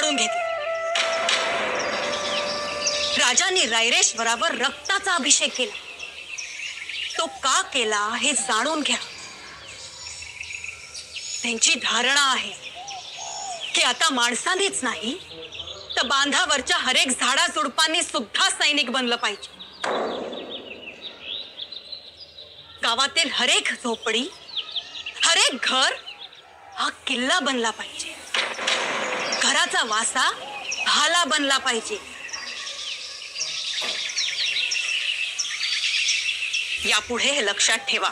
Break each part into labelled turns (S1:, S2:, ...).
S1: जाणून घेतली। राजांनी रायरेश्वरावर रक्ताचा अभिषेक केला। तो का केला हे जाणून घ्या। त्यांची धारणा आहे की आता माणसांनीच नाही तर बांधावरच्या हरेक झाडा झुडपांनी सुद्धा सैनिक बनलं पाहिजे। गावातील हरेक झोपडी, हरेक घर हा किल्ला बनला पाहिजे। घराचा वासा भाला बनला पाहिजे। यापुढे हे लक्षात ठेवा।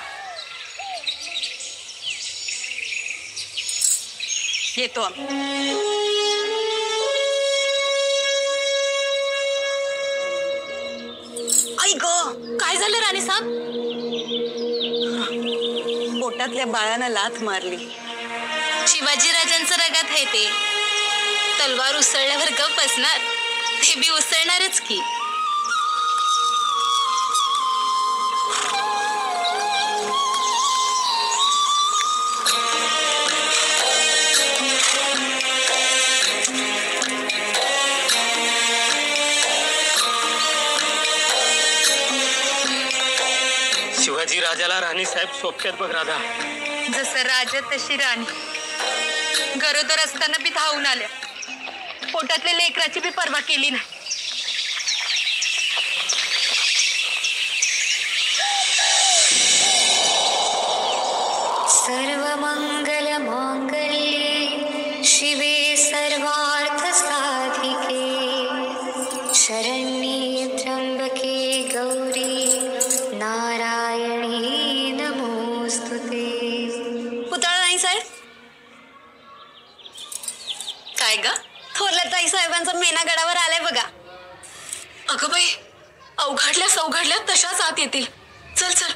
S1: येतो आम्ही। आई ग, काय झालं राणी साहेब? पोटातल्या बाळानं लाथ मारली।
S2: शिवाजीराजांचं रगात आहे ते। तलवार उसळल्यावर गप बसणार, ते बी उसळणारच की।
S3: शिवाजी राजाला राणी साहेब सोबत्यात बघ राधा।
S1: जसं राजा तशी राणी। गरोदर असताना बी धावून आल्या, पोटातल्या लेकराची बी पर्वा केली नाही।
S4: सर्वमंगल मांगल्ये शिवे सर्वार्थ साधिके शरण्ये त्र्यंबके गौरी नारायणी नमोस्तुते।
S1: पुतळा नाही साहेब? काय ग? थोरल्या ताई साहेबांचा मेना गडावर आलाय बघा।
S2: अगं बाई, अवघडल्या सवघडल्या तशाच आत येतील। चल चल।